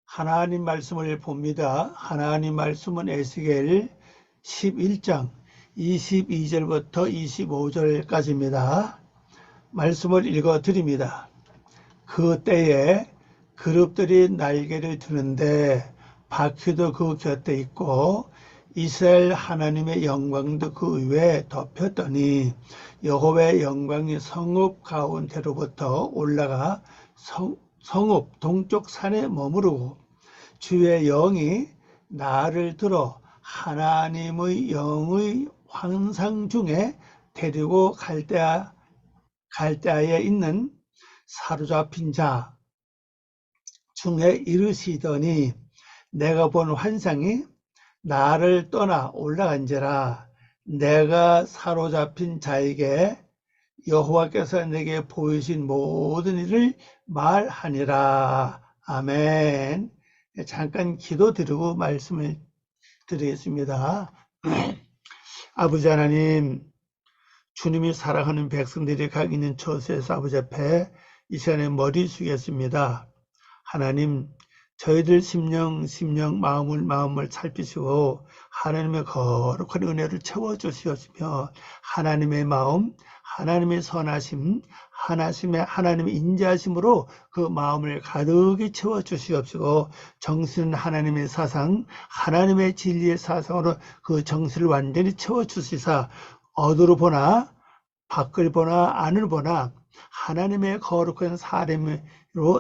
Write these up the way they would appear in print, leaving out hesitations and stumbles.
하나님 말씀을 봅니다. 하나님 말씀은 에스겔 11장 22절부터 25절까지입니다. 말씀을 읽어 드립니다. 그 때에 그룹들이 날개를 드는데 바퀴도 그 곁에 있고 이스라엘 하나님의 영광도 그 위에 덮였더니 여호와의 영광이 성읍 가운데로부터 올라가 성읍 동쪽 산에 머무르고 주의 영이 나를 들어 하나님의 영의 환상 중에 데리고 갈대아에 있는 사로잡힌 자 중에 이르시더니 내가 본 환상이 나를 떠나 올라간지라. 내가 사로잡힌 자에게 여호와께서 내게 보이신 모든 일을 말하니라. 아멘. 잠깐 기도드리고 말씀을 드리겠습니다. 아버지 하나님, 주님이 사랑하는 백성들이 각 있는 처소에서 아버지 앞에 이 시간에 머리 숙였습니다. 하나님, 저희들 심령 마음을 살피시고 하나님의 거룩한 은혜를 채워주시옵며 하나님의 마음, 하나님의 선하심, 하나님의 인자하심으로 그 마음을 가득히 채워주시옵시고 정신 하나님의 사상, 하나님의 진리의 사상으로 그 정신을 완전히 채워주시사 어두로 보나 밖을 보나 안을 보나 하나님의 거룩한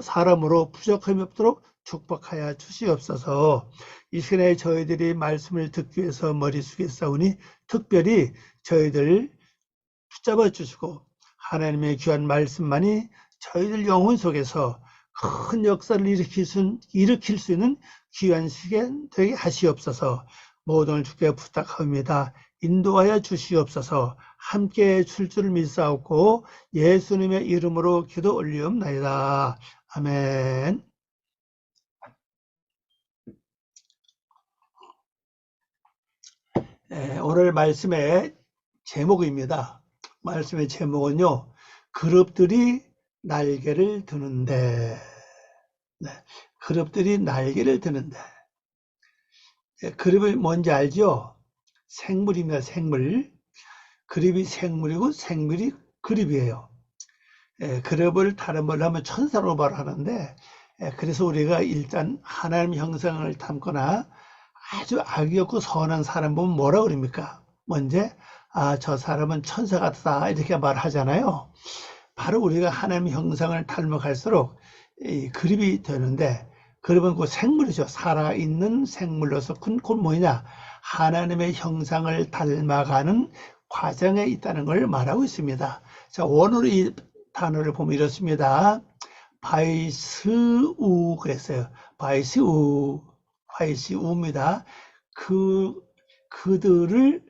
사람으로 부족함이 없도록 축복하여 주시옵소서. 이 시간에 저희들이 말씀을 듣기 위해서 머리 숙였사오니 특별히 저희들 붙잡아 주시고 하나님의 귀한 말씀만이 저희들 영혼 속에서 큰 역사를 일으킬 수 있는 귀한 시간 되게 하시옵소서. 모든 주께 부탁합니다. 인도하여 주시옵소서. 함께 줄 줄을 믿사옵고 예수님의 이름으로 기도 올리옵나이다. 아멘. 오늘 말씀의 제목입니다. 말씀의 제목은요, 그룹들이 날개를 드는데. 네, 그룹들이 날개를 드는데. 그룹이 뭔지 알죠? 생물입니다. 생물. 그룹이 생물이고 생물이 그룹이에요. 그룹을 다른 말로 하면 천사로 말하는데, 그래서 우리가 일단 하나님 형상을 담거나 아주 악이 없고 선한 사람 보면 뭐라 그럽니까? 먼저 저 사람은 천사 같다 이렇게 말하잖아요. 바로 우리가 하나님 형상을 닮아갈수록 그룹이 되는데, 그룹은 그 생물이죠. 살아있는 생물로서 그건 뭐냐? 하나님의 형상을 닮아가는 과정에 있다는 걸 말하고 있습니다. 자, 원어로 이 단어를 보면 이렇습니다. 바이스우 그랬어요. 바이스우입니다. 그들이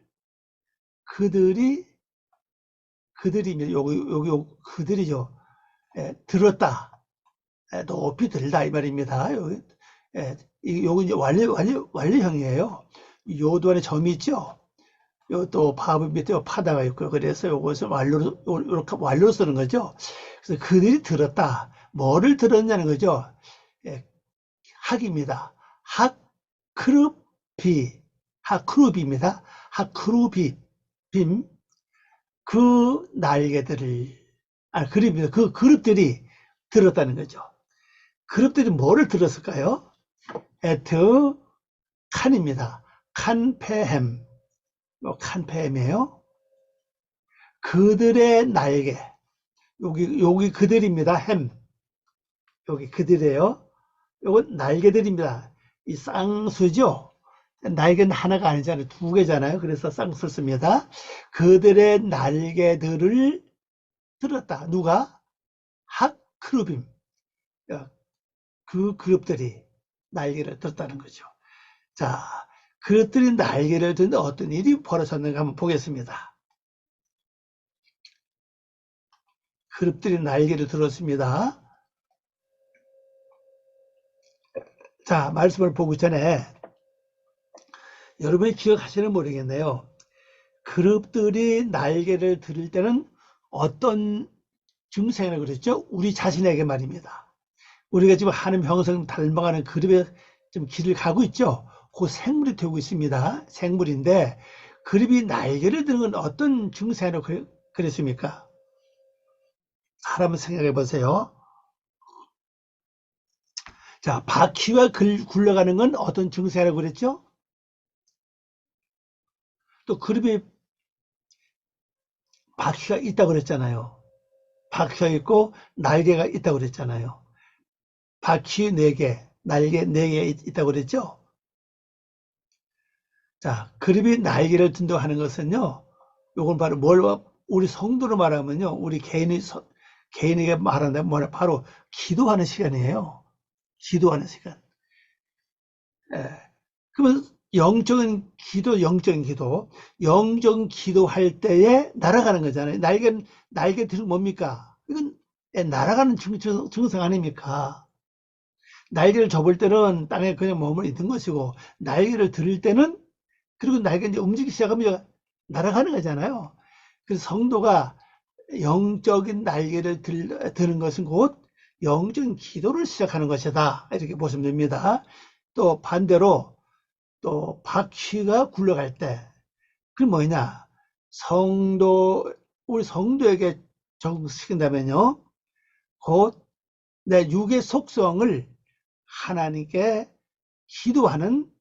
여기 그들이죠. 들었다. 높이 들다 이 말입니다. 여기 이제 완료형이에요. 요도 안에 점이 있죠. 또 바브 밑에 파다가 있고요. 그래서 요것을 이렇게 완료로 쓰는 거죠. 그래서 그들이 들었다. 뭐를 들었냐는 거죠. 학입니다. 학크룹입니다. 학크룹임. 그 날개들을, 그룹입니다. 그 그룹들이 들었다는 거죠. 그룹들이 뭐를 들었을까요? 에트 칸입니다. 칸페햄이에요. 그들의 날개. 여기 그들입니다. 여기 그들이에요. 요건 날개들입니다. 이 쌍수죠. 날개는 하나가 아니잖아요. 두 개잖아요. 그래서 쌍수를 씁니다. 그들의 날개들을 들었다. 누가? 학크루빔. 그 그룹들이 날개를 들었다는 거죠. 자, 그룹들이 날개를 드는데 어떤 일이 벌어졌는가 한번 보겠습니다. 그룹들이 날개를 들었습니다. 자, 말씀을 보기 전에 여러분이 기억하시는 모르겠네요. 그룹들이 날개를 들을 때는 어떤 증상이라고 그랬죠? 우리 자신에게 말입니다. 우리가 지금 하나님 형상 닮아가는 그룹에 좀 길을 가고 있죠? 그 생물이 되고 있습니다. 생물인데, 그룹이 날개를 드는 건 어떤 증상이라고 그랬습니까? 한번 생각해 보세요. 자, 바퀴가 굴러가는 건 어떤 증상이라고 그랬죠? 또 그룹에 바퀴가 있다고 그랬잖아요. 바퀴가 있고 날개가 있다고 그랬잖아요. 바퀴 4개, 날개 4개 있다고 그랬죠? 자, 그룹이 날개를 든다고 하는 것은요, 요건 바로 우리 성도로 말하면요, 우리 개인에게 말한다면 뭐냐, 바로 기도하는 시간이에요. 기도하는 시간. 예. 그러면 영적인 기도, 영적인 기도할 때에 날아가는 거잖아요. 날개 들은 뭡니까? 이건 날아가는 증상 아닙니까? 날개를 접을 때는 땅에 그냥 머물러 있는 것이고, 날개를 들을 때는, 그리고 날개 이제 움직이기 시작하면 날아가는 거잖아요. 그래서 성도가 영적인 날개를 드는 것은 곧 영적인 기도를 시작하는 것이다. 이렇게 보시면 됩니다. 또 반대로 또 바퀴가 굴러갈 때, 그게 뭐냐? 우리 성도에게 적용시킨다면요, 곧 내 육의 속성을 하나님께 기도하는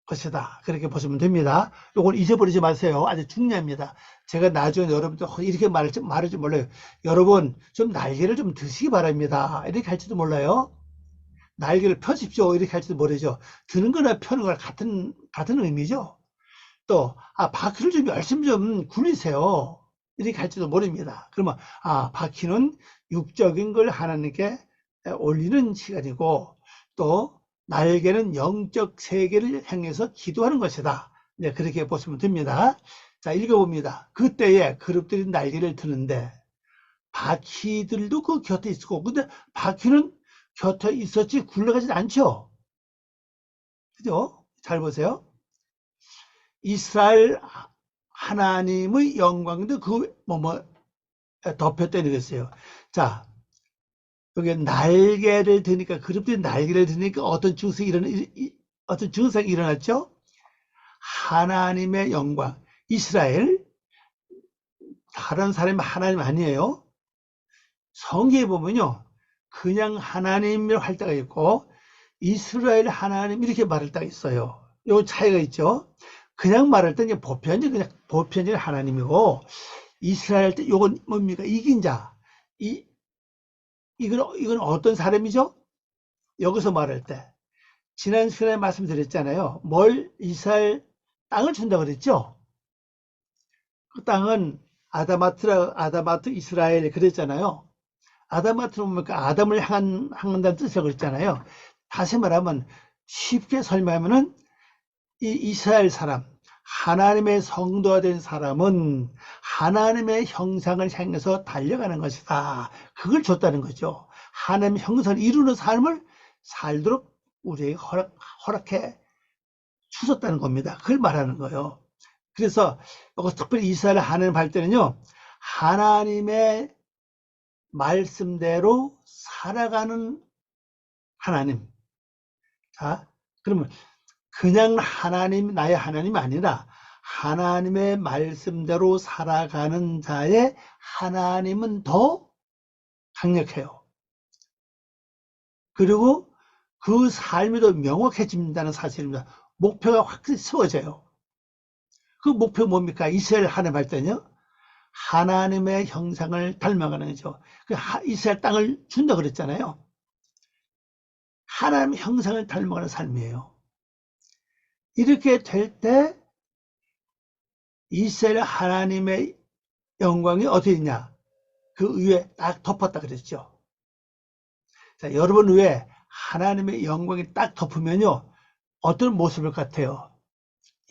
것이다. 그렇게 보시면 됩니다. 이건 잊어버리지 마세요. 아주 중요합니다. 제가 나중에 여러분들 이렇게 말할지 몰라요. 여러분, 좀 날개를 좀 드시기 바랍니다. 이렇게 할지도 몰라요. 날개를 펴십시오. 이렇게 할지도 모르죠. 드는 거나 펴는 거나 같은 의미죠. 또, 바퀴를 좀 열심히 좀 굴리세요. 이렇게 할지도 모릅니다. 그러면, 바퀴는 육적인 걸 하나님께 올리는 시간이고, 또, 날개는 영적 세계를 향해서 기도하는 것이다. 네, 그렇게 보시면 됩니다. 자, 읽어봅니다. 그때에 그룹들이 날개를 드는데, 바퀴들도 그 곁에 있고, 근데 바퀴는 곁에 있었지 굴러가진 않죠? 그죠? 잘 보세요. 이스라엘 하나님의 영광도 덮였다는 것이에요. 자, 여기 날개를 드니까, 그룹들이 날개를 드니까 어떤 증상이 일어났죠? 하나님의 영광. 이스라엘, 다른 사람이 하나님 아니에요. 성경에 보면요, 그냥 하나님을 할 때가 있고, 이스라엘 하나님 이렇게 말할 때가 있어요. 요 차이가 있죠. 그냥 말할 때는 보편적인 하나님이고, 이스라엘 때 요건 뭡니까? 이긴 자. 이건 어떤 사람이죠? 여기서 말할 때. 지난 시간에 말씀드렸잖아요. 이스라엘 땅을 준다 그랬죠? 그 땅은 아다마트 이스라엘 그랬잖아요. 아다마트는 뭡니까? 아담을 향한다는 뜻이라고 그랬잖아요. 다시 말하면, 쉽게 설명하면은, 이 이스라엘 사람, 하나님의 성도가 된 사람은 하나님의 형상을 향해서 달려가는 것이다. 그걸 줬다는 거죠. 하나님의 형상을 이루는 삶을 살도록 우리에게 허락해 주셨다는 겁니다. 그걸 말하는 거예요. 그래서 특별히 이스라엘 하나님 할 때는요, 하나님의 말씀대로 살아가는 하나님. 자, 그러면 그냥 나의 하나님이 아니라 하나님의 말씀대로 살아가는 자의 하나님은 더 강력해요. 그리고 그 삶이 더 명확해진다는 사실입니다. 목표가 확실히 세워져요. 그 목표 뭡니까? 이스라엘 하나님 할 때는요, 하나님의 형상을 닮아가는 거죠. 이스라엘 땅을 준다 그랬잖아요. 하나님의 형상을 닮아가는 삶이에요. 이렇게 될 때 이스라엘 하나님의 영광이 어디 있냐? 그 위에 딱 덮었다 그랬죠. 자, 여러분 위에 하나님의 영광이 딱 덮으면요, 어떤 모습일 것 같아요?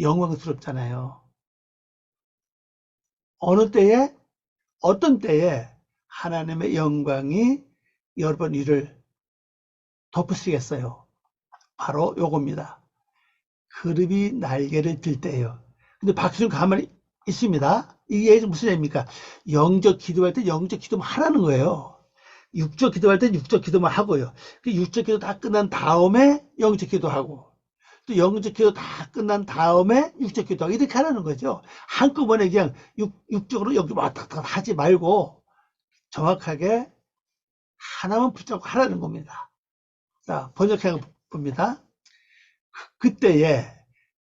영광스럽잖아요. 어떤 때에 하나님의 영광이 여러분 위를 덮으시겠어요? 바로 요겁니다. 그룹이 날개를 들 때예요. 근데 박수는 가만히 있습니다. 이게 무슨 얘기입니까? 영적 기도할 때 영적 기도만 하라는 거예요. 육적 기도할 때 육적 기도만 하고요. 그 육적 기도 다 끝난 다음에 영적 기도하고, 또 영적 기도 다 끝난 다음에 육적 기도하고, 이렇게 하라는 거죠. 한꺼번에 그냥 육적으로 여기 왔다 갔다 하지 말고 정확하게 하나만 붙잡고 하라는 겁니다. 자, 번역해 봅니다. 그때에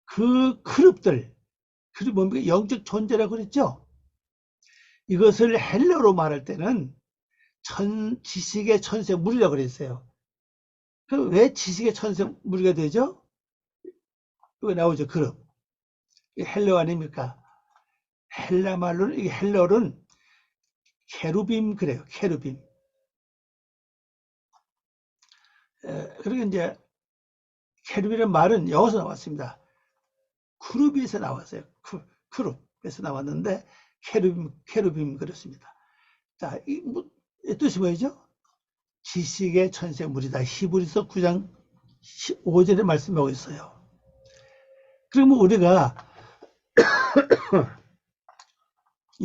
그 그룹들, 그룹 뭡니까? 영적 존재라고 그랬죠? 이것을 헬러로 말할 때는 지식의 천세 무리라고 그랬어요. 그럼 왜 지식의 천세 무리가 되죠? 이거 나오죠, 그룹. 헬러 아닙니까? 헬라 말로는, 이게 헬러는 케루빔 그래요, 케루빔. 그리고 이제 케루빔이라는 말은 여기서 나왔습니다. 크룹에서 나왔어요. 크룹에서 나왔는데 케루빔 그렇습니다. 자, 이 뜻이 뭐죠? 지식의 천세물이다. 히브리서 9장 5절에 말씀하고 있어요. 그러면 우리가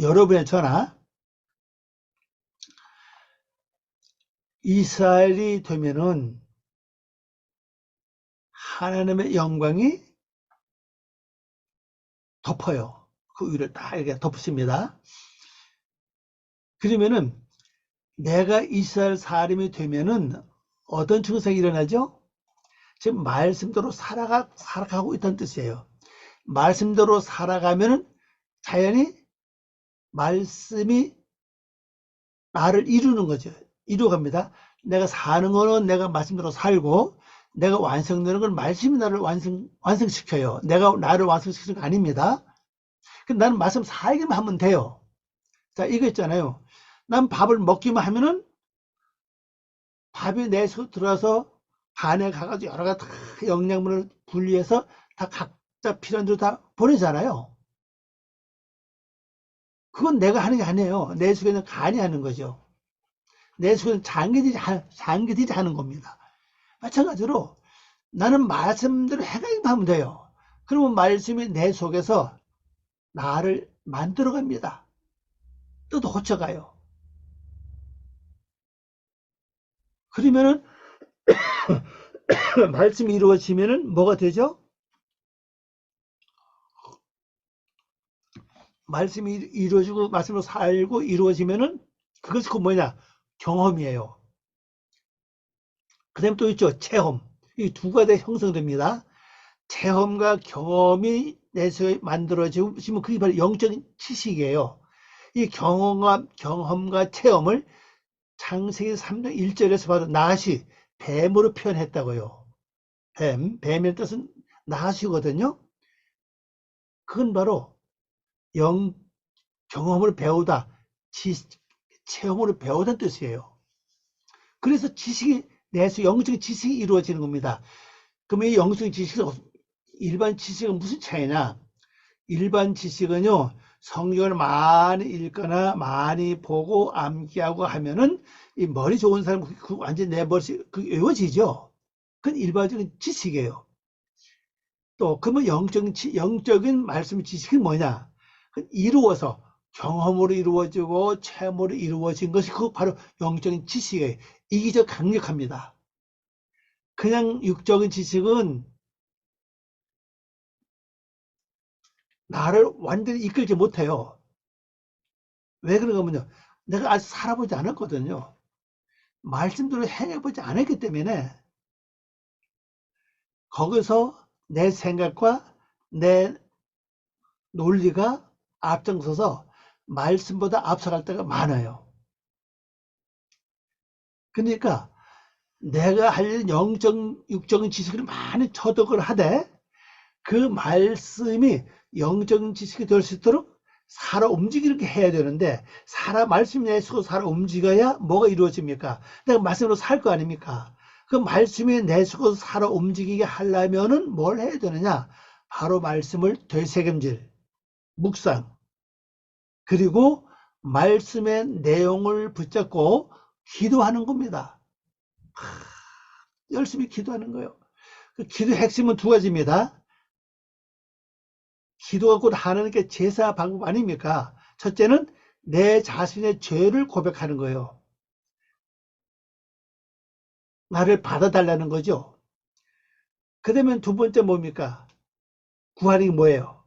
여러분의 저나 이스라엘이 되면은 하나님의 영광이 덮어요. 그 위를 다 이렇게 덮습니다. 그러면은 내가 이스라엘 사람이 되면은 어떤 증상이 일어나죠? 지금 말씀대로 살아가고 있다는 뜻이에요. 말씀대로 살아가면은 자연히 말씀이 나를 이루는 거죠. 이루어갑니다. 내가 사는 거는 내가 말씀대로 살고, 내가 완성되는 건 말씀이 나를 완성시켜요. 내가 나를 완성시키는 거 아닙니다. 나는 말씀 살기만 하면 돼요. 자, 이거 있잖아요. 난 밥을 먹기만 하면은 밥이 내 속에 들어와서 간에 가가지고 여러 가지 다 영양분을 분리해서 다 각자 필요한 대로 다 보내잖아요. 그건 내가 하는 게 아니에요. 내 속에는 간이 하는 거죠. 내 속에는 장기들이 하는 겁니다. 마찬가지로 나는 말씀대로 행하기만 하면 돼요. 그러면 말씀이 내 속에서 나를 만들어 갑니다. 또 고쳐가요. 그러면은 말씀이 이루어지면은 뭐가 되죠? 말씀이 이루어지고 말씀으로 살고 이루어지면은 그것이 그 뭐냐? 경험이에요. 그 다음에 또 있죠. 체험. 이 두 가지 형성됩니다. 체험과 경험이 내 속에 만들어지면 그게 바로 영적인 지식이에요. 이 경험과 체험을 창세기 3장 1절에서 바로 나시, 뱀으로 표현했다고요. 뱀의 뜻은 나시거든요. 그건 바로 경험을 배우다, 체험으로 배우다는 뜻이에요. 그래서 지식이, 내수 영적인 지식이 이루어지는 겁니다. 그러면 이 영적인 지식은, 일반 지식은 무슨 차이냐? 일반 지식은요, 성경을 많이 읽거나 많이 보고 암기하고 하면은 이 머리 좋은 사람 그 완전 내 머리 외워지죠. 그건 일반적인 지식이에요. 또 그러면 영적인 말씀 지식은 뭐냐? 이루어서 경험으로 이루어지고 체험으로 이루어진 것이 그 바로 영적인 지식이에요. 이게 더 강력합니다. 그냥 육적인 지식은 나를 완전히 이끌지 못해요. 왜 그런가 하면요, 내가 아직 살아보지 않았거든요. 말씀대로 행해보지 않았기 때문에 거기서 내 생각과 내 논리가 앞장서서 말씀보다 앞서갈 때가 많아요. 그러니까 내가 할 육적인 지식을 많이 터득을 하되 그 말씀이 영적인 지식이 될 수 있도록 살아 움직이게 해야 되는데, 말씀이 내 속으로 살아 움직여야 뭐가 이루어집니까? 내가 말씀으로 살 거 아닙니까? 그 말씀이 내 속으로 살아 움직이게 하려면은 뭘 해야 되느냐? 바로 말씀을 되새김질, 묵상, 그리고 말씀의 내용을 붙잡고 기도하는 겁니다. 열심히 기도하는 거예요. 그 기도의 핵심은 두 가지입니다. 기도가 곧 하나님께 제사 방법 아닙니까? 첫째는 내 자신의 죄를 고백하는 거예요. 나를 받아달라는 거죠. 그다음에 두 번째 뭡니까? 구하는 게 뭐예요?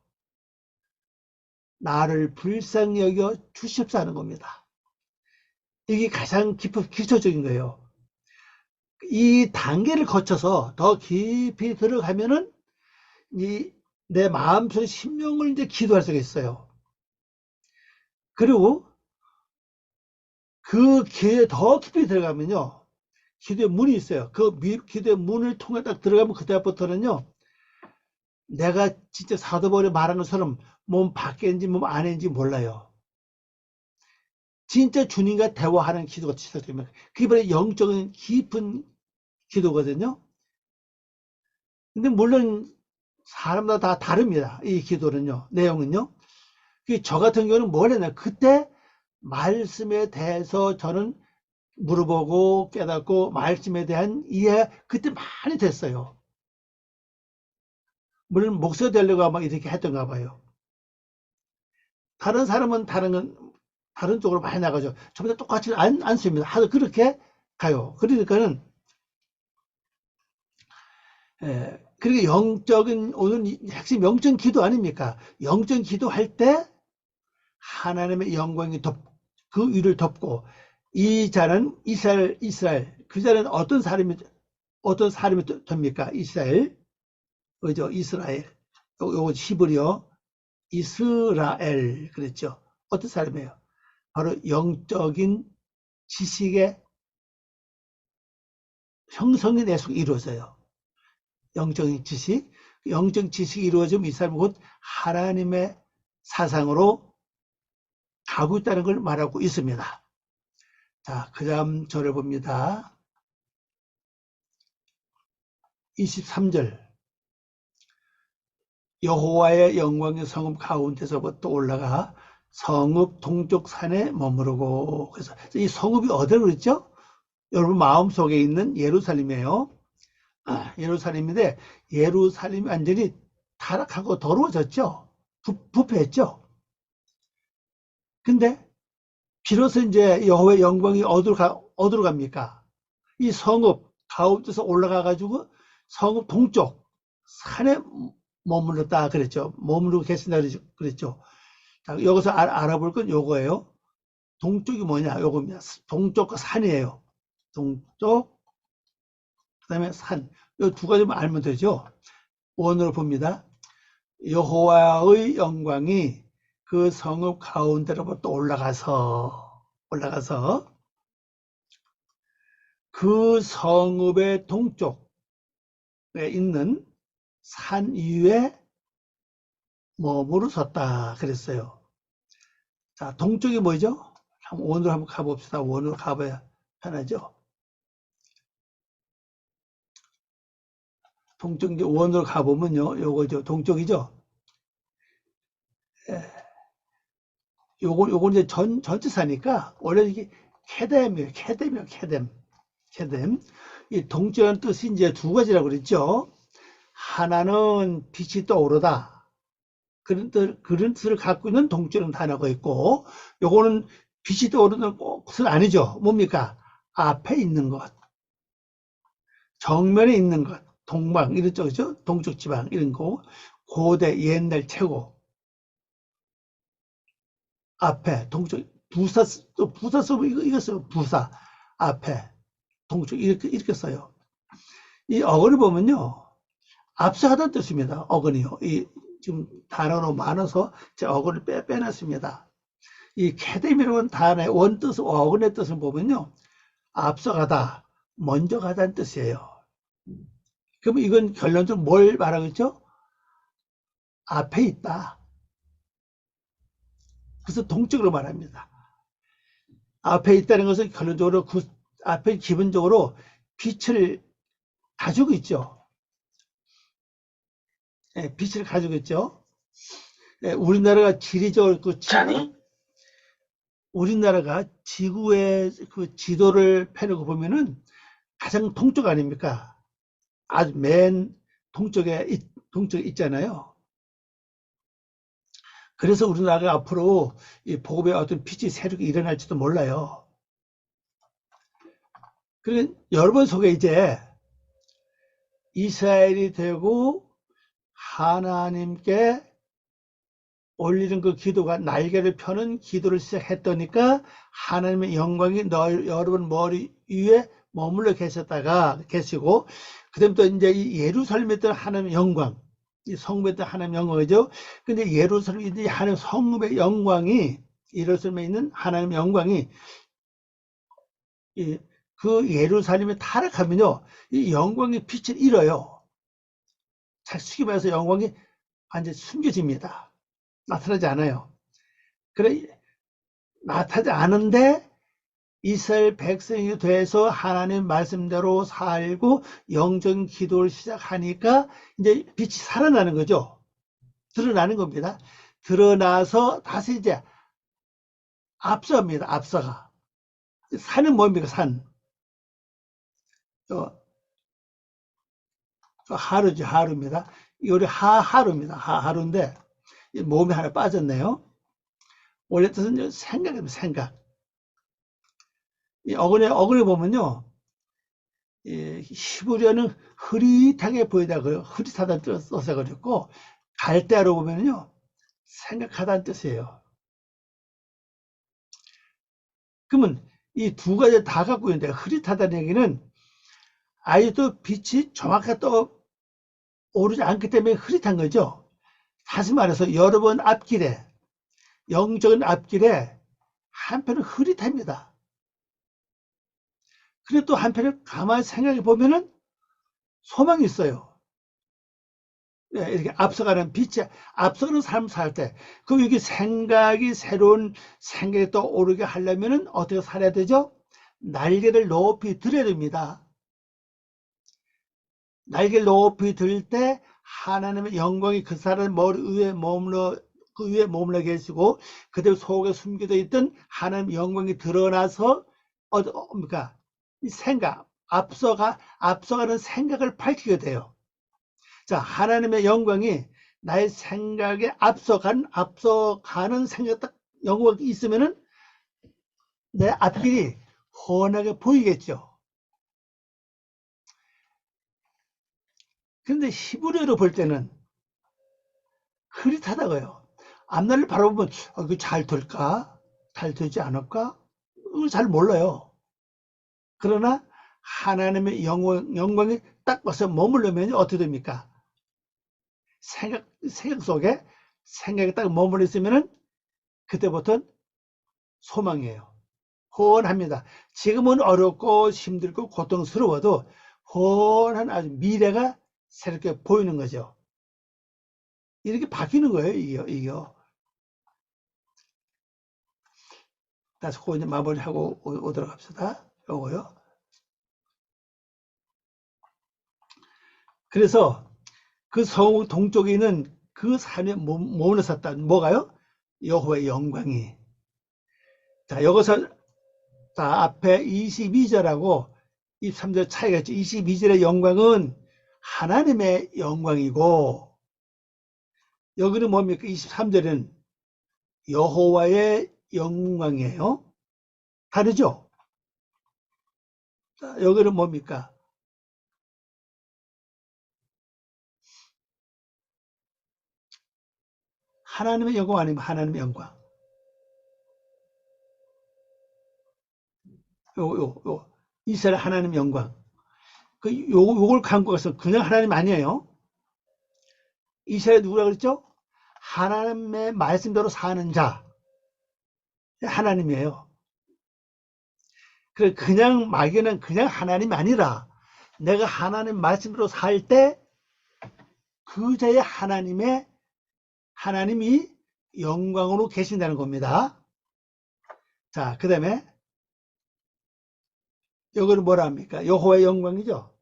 나를 불쌍히 여겨 주십사 하는 겁니다. 이게 가장 기초적인 거예요. 이 단계를 거쳐서 더 깊이 들어가면은 내 마음속 심령을 이제 기도할 수가 있어요. 그리고 그 기도에 더 깊이 들어가면요, 기도의 문이 있어요. 그 기도의 문을 통해 딱 들어가면 그때부터는요, 내가 진짜 사도 바울이 말하는 것처럼 몸 밖인지 몸 안인지 몰라요. 진짜 주님과 대화하는 기도가 시작됩니다. 그게 바로 영적인 깊은 기도거든요. 근데 물론 사람마다 다 다릅니다. 이 기도는요, 내용은요. 저 같은 경우는 뭘 했냐, 그때 말씀에 대해서 저는 물어보고 깨닫고 말씀에 대한 이해 그때 많이 됐어요. 물론 목사 되려고 막 이렇게 했던가 봐요. 다른 사람은 다른 쪽으로 많이 나가죠. 저보다 똑같이 않습니다. 하도 그렇게 가요. 그러니까는 그리고 영적인 오늘 핵심 영적 기도 아닙니까? 영적 기도할 때 하나님의 영광이 그 위를 덮고 이 자는 이스라엘 그 자는 어떤 사람이 됩니까? 이스라엘 그죠? 이스라엘 요거 히브리어 이스라엘 그랬죠. 어떤 사람이에요? 바로 영적인 지식의 형성이 내 속에 이루어져요. 영적인 지식이 이루어지면 이 사람은 곧 하나님의 사상으로 가고 있다는 걸 말하고 있습니다. 자, 그 다음 절을 봅니다. 23절. 여호와의 영광이 성읍 가운데서부터 올라가 성읍 동쪽 산에 머무르고, 그래서 이 성읍이 어디라고 그랬죠? 여러분 마음속에 있는 예루살렘이에요. 예루살렘인데 예루살렘이 완전히 타락하고 더러워졌죠. 부패했죠. 근데 비로소 이제 여호와의 영광이 어디로 갑니까? 이 성읍 가운데서 올라가 가지고 성읍 동쪽 산에 머물렀다 그랬죠. 머무르고 계신다 그랬죠. 자, 여기서 알아볼 건 요거예요. 동쪽이 뭐냐? 요겁니다. 동쪽과 산이에요. 동쪽, 그다음에 산. 요 두 가지만 알면 되죠. 원으로 봅니다. 여호와의 영광이 그 성읍 가운데로부터 올라가서 그 성읍의 동쪽에 있는 산 위에 머무르셨다 그랬어요. 자, 동쪽이 뭐죠? 원으로 한번 가봅시다. 원으로 가봐야 편하죠. 동쪽 원으로 가보면요, 요거죠. 동쪽이죠. 요거 이제 전체사니까 원래 이게 케뎀이에요. 케뎀. 이 동쪽이라는 뜻이 이제 두 가지라고 그랬죠. 하나는 빛이 떠오르다. 그런 뜻을 갖고 있는 동쪽이라는 단어가 있고, 요거는 빛이 떠오르는 것은 아니죠. 뭡니까? 앞에 있는 것, 정면에 있는 것, 동방 이런 쪽이죠. 동쪽 지방 이런 거, 고대 옛날 최고 앞에 동쪽 부사 쓰면 이거 써요. 부사 앞에 동쪽 이렇게 써요. 이 어근을 보면요, 앞서가다는 뜻입니다. 어근이요. 이 지금 단어로 많아서 제 어근을 빼놨습니다. 이 캐뎀이라는 단어의 원뜻, 어근의 뜻을 보면요, 앞서가다, 먼저 가다는 뜻이에요. 그럼 이건 결론적으로 뭘 말하겠죠? 앞에 있다. 그래서 동쪽으로 말합니다. 앞에 있다는 것은 결론적으로 그 앞에 기본적으로 빛을 가지고 있죠. 빛을 가지고 있죠. 우리나라가 지리적으로 우리나라가 지구의 그 지도를 펴놓고 보면은 가장 동쪽 아닙니까? 아주 맨 동쪽에 있잖아요. 그래서 우리나라가 앞으로 이 복음의 어떤 빛이 새롭게 일어날지도 몰라요. 그리고 여러분 속에 이제 이스라엘이 되고 하나님께 올리는 그 기도가 날개를 펴는 기도를 시작했더니까 하나님의 영광이 여러분 머리 위에 머물러 계시고, 그 다음에 또 이제 이 예루살렘에 있던 하나님의 영광, 이 성읍에 있던 하나님의 영광이죠. 근데 예루살렘에 있는 하나님 성읍의 영광이, 예루살렘에 있는 하나님의 영광이, 그 예루살렘에 타락하면요, 이 영광의 빛을 잃어요. 쉽게 말해서 영광이 완전히 숨겨집니다. 나타나지 않아요. 그래, 나타나지 않은데 이스라엘 백성이 돼서 하나님 말씀대로 살고 영적인 기도를 시작하니까 이제 빛이 살아나는 거죠. 드러나는 겁니다. 드러나서 다시 이제 앞서갑니다. 앞서가. 산은 뭡니까? 산. 하루죠. 하루입니다. 우리 하루입니다. 하루인데 몸이 하나 빠졌네요. 원래 뜻은 생각입니다. 생각. 이 어근에 보면요, 히브리어는 흐릿하게 보이다 그래요. 흐릿하다는 뜻을 그랬고, 갈대아로 보면요, 생각하다는 뜻이에요. 그러면 이 두 가지 다 갖고 있는데, 흐릿하다는 얘기는 아직도 빛이 정확하게 떠 오르지 않기 때문에 흐릿한 거죠. 다시 말해서 여러분 앞길에, 영적인 앞길에 한편은 흐릿합니다. 그리고 또 한편을 가만히 생각해 보면은 소망이 있어요. 이렇게 앞서가는 빛이, 앞서가는 삶 살 때, 그럼 이게 생각이, 새로운 생각이 떠오르게 하려면은 어떻게 살아야 되죠? 날개를 높이 들어야 됩니다. 날개를 높이 들 때 하나님의 영광이 그 사람 머리 위에 그 위에 머물러 계시고, 그대로 속에 숨겨져 있던 하나님의 영광이 드러나서, 뭡니까? 이 생각, 앞서가는 생각을 밝히게 돼요. 자, 하나님의 영광이 나의 생각에 앞서가는 생각 딱 영광이 있으면은 내 앞길이 훤하게 보이겠죠. 근데 히브리어로 볼 때는 흐릿하다고요. 앞날을 바라보면 이거 잘 될까? 잘 되지 않을까? 잘 몰라요. 그러나 하나님의 영광이 딱 와서 머물려면 어떻게 됩니까? 생각 속에 생각이 딱 머물러 있으면은 그때부터는 소망이에요. 훤합니다. 지금은 어렵고 힘들고 고통스러워도 훤한 아주 미래가 새롭게 보이는 거죠. 이렇게 바뀌는 거예요, 이게요. 다시 그거 이제 마무리하고 오도록 합시다. 요거요. 그래서 그 성 동쪽에 있는 그 산에 몸을 섰다. 뭐가요? 여호와의 영광이. 자, 여기서 자, 앞에 22절하고 23절 차이가 있죠. 22절의 영광은 하나님의 영광이고, 여기는 뭡니까? 23절은 여호와의 영광이에요. 다르죠? 자, 여기는 뭡니까? 하나님의 영광 아니면 하나님의 영광. 이스라엘 하나님 영광. 요걸 갖고 가서 그냥 하나님 아니에요. 이스라엘 누구라 그랬죠? 하나님의 말씀대로 사는 자. 하나님이에요. 그냥 막연한 그냥 하나님이 아니라 내가 하나님 말씀대로 살 때 그 자의 하나님이 영광으로 계신다는 겁니다. 자, 그 다음에 여기는 뭐라 합니까? 여호와의 영광이죠.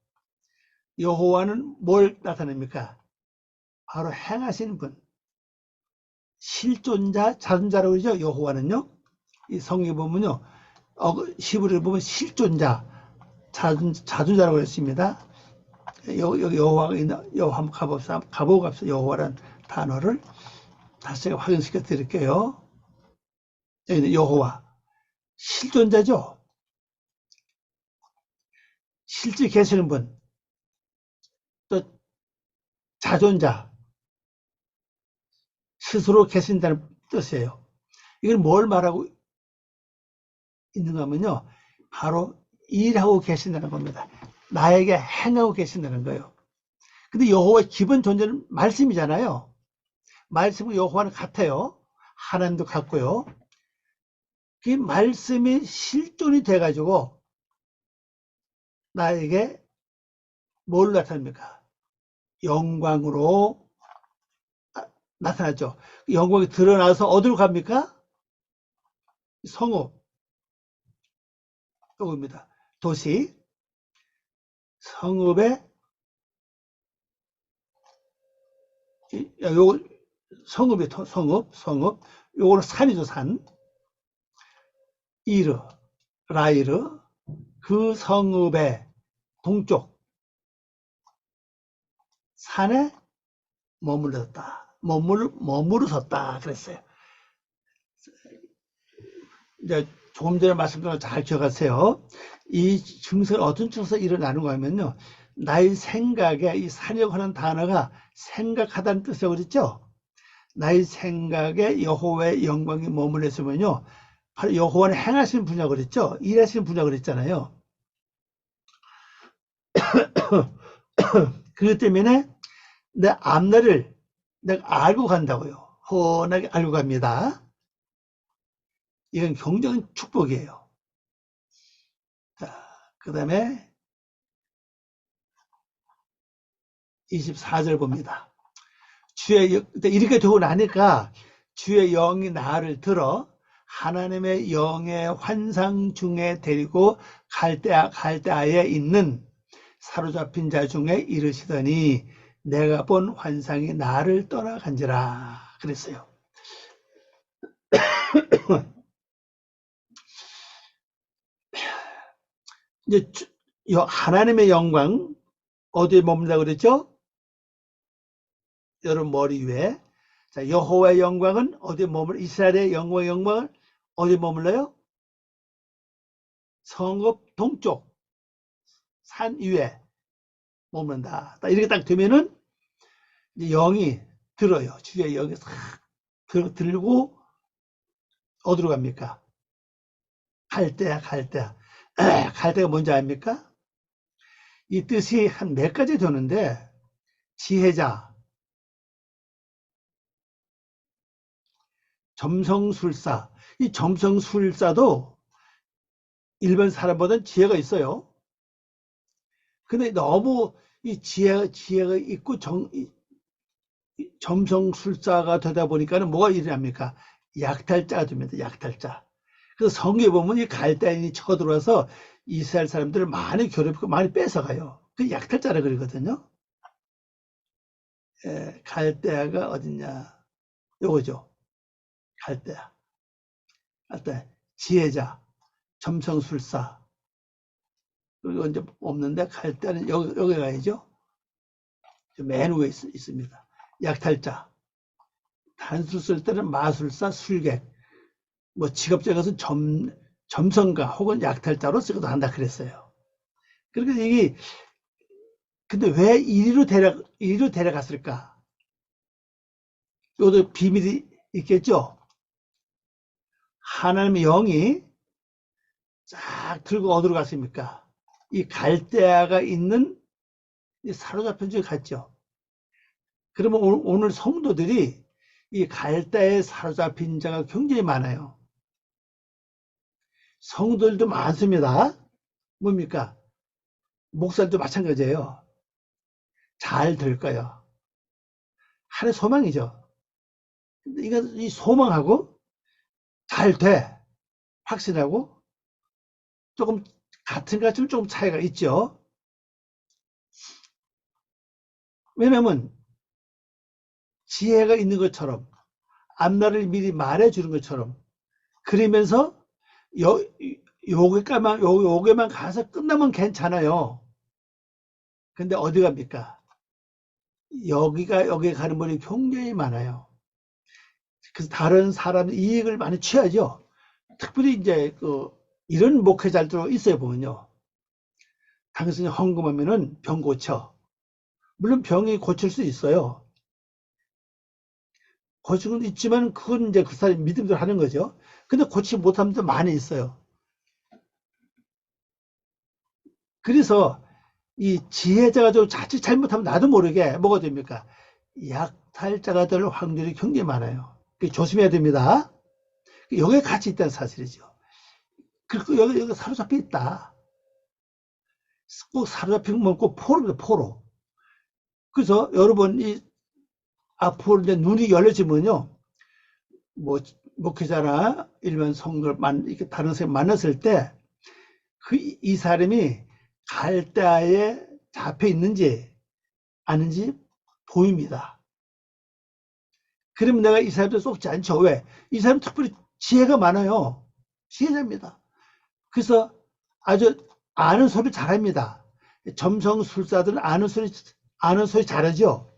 여호와는 뭘 나타냅니까? 바로 행하신 분. 실존자, 자존자라고 그러죠. 여호와는요. 이 성경에 보면요. 히브리를 보면 실존자, 자존자라고 했습니다. 여기 여호와가 있나? 여호와 한번 가보고 갑시다. 여호와라는 단어를. 다시 확인시켜 드릴게요. 여기는 여호와. 실존자죠. 실제 계시는 분. 또 자존자. 스스로 계신다는 뜻이에요. 이건 뭘 말하고 있는가 하면요. 바로 일하고 계신다는 겁니다. 나에게 행하고 계신다는 거예요. 근데 여호와의 기본 존재는 말씀이잖아요. 말씀과 여호와는 같아요. 하나님도 같고요. 그 말씀이 실존이 돼가지고 나에게 뭘 나타냅니까? 영광으로 나타났죠. 영광이 드러나서 어디로 갑니까? 성읍, 요겁니다. 도시, 성읍에, 요, 성읍이, 성읍, 요거는 산이죠, 산. 이르, 라이르, 그 성읍의 동쪽, 산에 머무르섰다. 그랬어요. 이제 조금 전에 말씀드린 걸 잘 기억하세요. 이 증서, 어떤 증서 일어나는 거냐면요. 나의 생각에 이 산이라고 하는 단어가 생각하다는 뜻이라고 그랬죠. 나의 생각에 여호와의 영광이 머물러 있으면요. 바로 여호와는 행하시는 분이라고 그랬죠. 일하시는 분이라고 그랬잖아요. 그렇기 때문에 내 앞날을 내가 알고 간다고요. 훤하게 알고 갑니다. 이건 굉장히 축복이에요. 자, 그 다음에 24절 봅니다. 이렇게 되고 나니까 주의 영이 나를 들어 하나님의 영의 환상 중에 데리고 갈대아에 있는 사로잡힌 자 중에 이르시더니 내가 본 환상이 나를 떠나간지라 그랬어요. 이제 하나님의 영광 어디에 머문다고 그랬죠? 여러분 머리 위에. 자, 여호와의 영광은 어디에 머물러? 이스라엘의 영광을 어디에 머물러요? 성읍 동쪽 산 위에 머문다. 이렇게 딱 되면은 이제 영이 들어요. 주의 영이 싹 들고 어디로 갑니까? 갈대아. 갈대가 뭔지 압니까? 이 뜻이 한 몇 가지 되는데 지혜자, 점성술사. 이 점성술사도 일반 사람보다는 지혜가 있어요. 근데 너무 이 지혜가 있고 점성술사가 되다 보니까는 뭐가 일어납니까? 약탈자가 됩니다. 약탈자. 그래서 성경에 보면 이 갈대인이 쳐들어와서 이스라엘 사람들을 많이 괴롭히고 많이 뺏어가요. 그 약탈자라 그러거든요. 갈대아가 어딨냐? 요거죠. 갈대아. 지혜자, 점성술사. 그리고 이제 없는데 갈대아는 여기 가야죠. 맨 위에 있습니다. 약탈자. 단수 쓸 때는 마술사, 술객. 뭐 직업적에 가서 점성가 혹은 약탈자로 쓰기도 한다 그랬어요. 그러니까 이게 근데 왜 이리로 데려갔을까? 이것도 비밀이 있겠죠. 하나님의 영이 쫙 들고 어디로 갔습니까? 이 갈대아가 있는 이 사로잡힌 쪽에 갔죠. 그러면 오늘 성도들이 이 갈대아에 사로잡힌 자가 굉장히 많아요. 성도들도 많습니다. 뭡니까? 목사도 마찬가지예요. 잘 될 거예요. 하나의 소망이죠. 이 소망하고 잘 돼. 확신하고 조금 같은 가치는 조금 차이가 있죠. 왜냐면 지혜가 있는 것처럼 앞날을 미리 말해주는 것처럼 그러면서 요게만 가서 끝나면 괜찮아요. 근데 어디 갑니까? 여기에 가는 분이 굉장히 많아요. 그래서 다른 사람 이익을 많이 취하죠. 특별히 이제 이런 목회자들도 있어요. 보면요, 당신이 헌금하면은 병 고쳐. 물론 병이 고칠 수 있어요. 고치는 있지만 그건 이제 그 사람이 믿음대로 하는 거죠. 근데 고치지 못하는 분도 많이 있어요. 그래서 이 지혜자가 좀 자칫 잘못하면 나도 모르게 뭐가 됩니까? 약탈자가 될 확률이 굉장히 많아요. 조심해야 됩니다. 여기에 같이 있다는 사실이죠. 그리고 여기 사로잡혀 있다. 꼭 사로잡힌 건 꼭 포로입니다, 포로. 그래서 여러분, 이 앞으로 이제 눈이 열려지면요, 뭐, 목회자나 일반 성도를 이렇게 다른 사람 만났을 때, 이 사람이 갈대아에 잡혀 있는지 아닌지 보입니다. 그러면 내가 이 사람들 쏙지 않죠. 왜? 이 사람 특별히 지혜가 많아요. 지혜자입니다. 그래서 아주 아는 소리 잘합니다. 점성술사들은 아는 소리 잘하죠.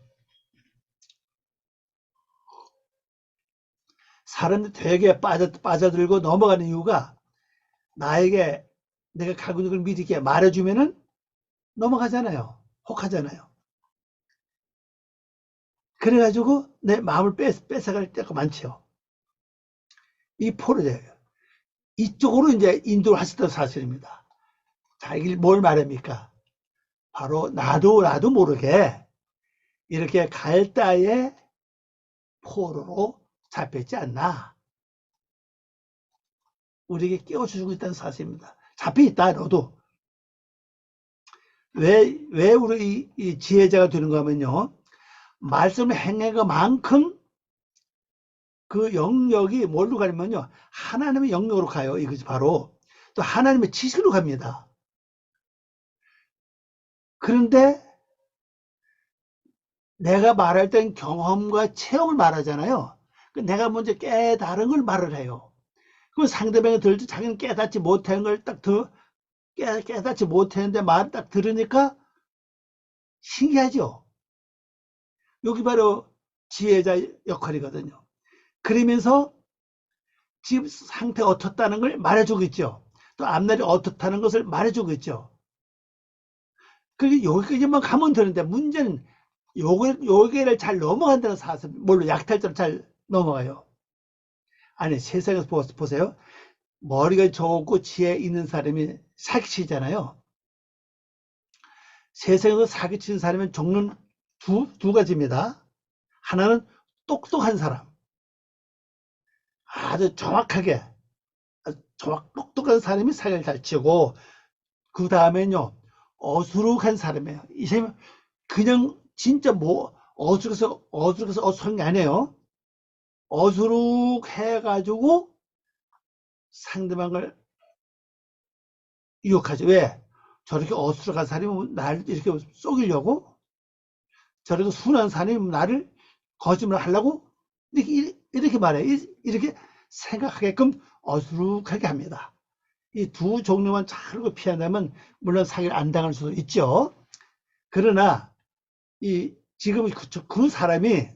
사람들이 되게 빠져들고 넘어가는 이유가 나에게 내가 가고 있는 걸 미리 이렇게 말해주면은 넘어가잖아요. 혹하잖아요. 그래가지고 내 마음을 뺏어갈 때가 많죠. 이 포로제예요. 이쪽으로 이제 인도를 하셨던 사실입니다. 자, 이게 뭘 말합니까? 바로 나도 모르게 이렇게 갈대아의 포로로 잡혔지 않나. 우리에게 깨워주고 있다는 사실입니다. 잡혀있다, 너도. 왜 우리 이 지혜자가 되는가 하면요, 말씀을 행한 것만큼 그 영역이 뭘로 가냐면요, 하나님의 영역으로 가요. 이것이 바로 또 하나님의 지식으로 갑니다. 그런데 내가 말할 땐 경험과 체험을 말하잖아요. 내가 먼저 깨달은 걸 말을 해요. 그럼 상대방이 들을 때 자기는 깨닫지 못한 걸 딱 깨닫지 못했는데 말 딱 들으니까 신기하죠. 여기 바로 지혜자 역할이거든요. 그러면서 지금 상태가 어떻다는 걸 말해주고 있죠. 또 앞날이 어떻다는 것을 말해주고 있죠. 그리고 여기까지만 가면 되는데 문제는 요게를 잘 넘어간다는 사실, 뭘로 약탈자로 잘 넘어가요. 아니, 세상에서 보세요. 머리가 좋고 지혜 있는 사람이 사기치잖아요. 세상에서 사기치는 사람은 종류는 두 가지입니다. 하나는 똑똑한 사람. 아주 정확하게, 똑똑한 사람이 사기를 잘 치고, 그 다음에는요, 어수룩한 사람이에요. 이 사람이 그냥 진짜 어수룩해서 어수룩한 게 아니에요. 어수룩해가지고 상대방을 유혹하죠. 왜? 저렇게 어수룩한 사람이 나를 이렇게 속이려고? 저렇게 순한 사람이 나를 거짓말 하려고? 이렇게 말해요. 이렇게 생각하게끔 어수룩하게 합니다. 이 두 종류만 잘 피한다면 물론 사기를 안 당할 수도 있죠. 그러나 지금 그 사람이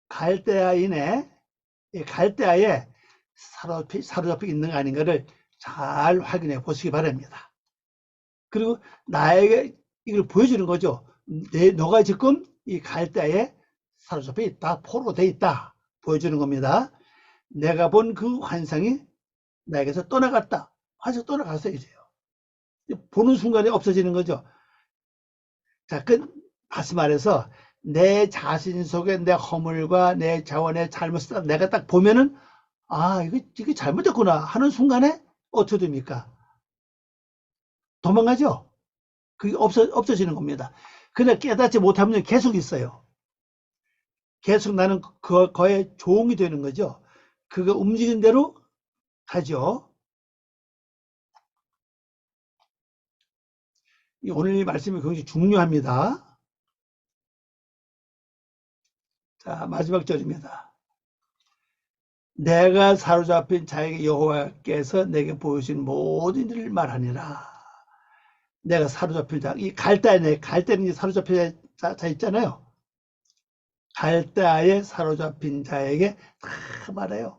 갈대아인의 갈대아에 사로잡혀 있는 거 아닌가를 잘 확인해 보시기 바랍니다. 그리고 나에게 이걸 보여주는 거죠. 너가 지금 이 갈대아에 사로잡혀 있다, 포로돼 있다 보여주는 겁니다. 내가 본 그 환상이 나에게서 떠나갔다. 환상 떠나갔어요. 이제요. 보는 순간에 없어지는 거죠. 자, 다시 말해서 내 자신 속에 내 허물과 내 자원의 잘못을 내가 딱 보면은, 아, 이게 잘못됐구나 하는 순간에 어떻게 됩니까? 도망가죠? 그게 없어지는 겁니다. 그냥 깨닫지 못하면 계속 있어요. 계속 나는 그거의 종이 되는 거죠. 그거 움직이는 대로 가죠. 오늘 말씀이 굉장히 중요합니다. 자, 마지막 절입니다. 내가 사로잡힌 자에게 여호와께서 내게 보여주신 모든 일을 말하니라. 내가 사로잡힐 자, 이 갈대는 사로잡힌 자 있잖아요. 갈대아에 사로잡힌 자에게 다 말해요.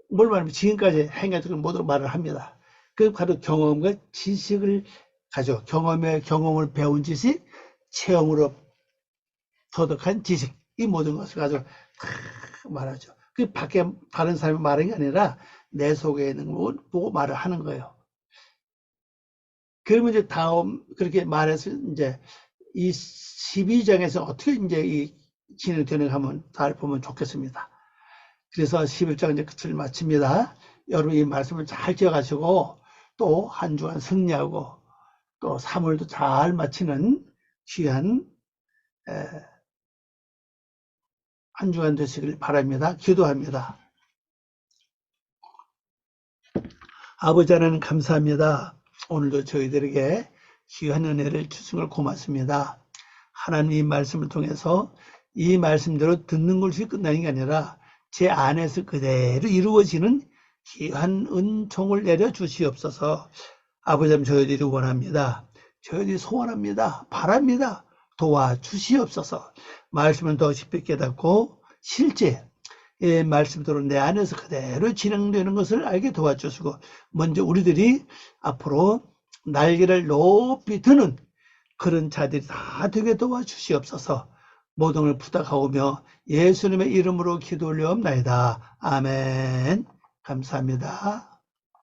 뭘 말하면 지금까지 행해준 모두 말을 합니다. 그 바로 경험과 지식을 가져 경험을 배운 지식, 체험으로 터득한 지식, 이 모든 것을 가지고 다 말하죠. 그 밖에 다른 사람이 말하는 게 아니라 내 속에 있는 걸 보고 말을 하는 거예요. 그러면 이제 다음 그렇게 말해서 이제 이 12장에서 어떻게 이제 이 진행되는가 한번 잘 보면 좋겠습니다. 그래서 11장 이제 끝을 마칩니다. 여러분 이 말씀을 잘 지어가시고 또 한 주간 승리하고 또 3월도 잘 마치는 귀한 한 주간 되시길 바랍니다. 기도합니다. 아버지 하나님 감사합니다. 오늘도 저희들에게 귀한 은혜를 주신 걸 고맙습니다. 하나님 이 말씀을 통해서 이 말씀대로 듣는 것이 끝나는 게 아니라 제 안에서 그대로 이루어지는 귀한 은총을 내려 주시옵소서. 아버지 저희들이 원합니다. 저희들이 소원합니다. 바랍니다. 도와주시옵소서. 말씀을 더 깊이 깨닫고 실제 말씀대로 내 안에서 그대로 진행되는 것을 알게 도와주시고 먼저 우리들이 앞으로 날개를 높이 드는 그런 자들이 다 되게 도와주시옵소서. 모든 걸 부탁하오며 예수님의 이름으로 기도 올려옵나이다. 아멘. 감사합니다.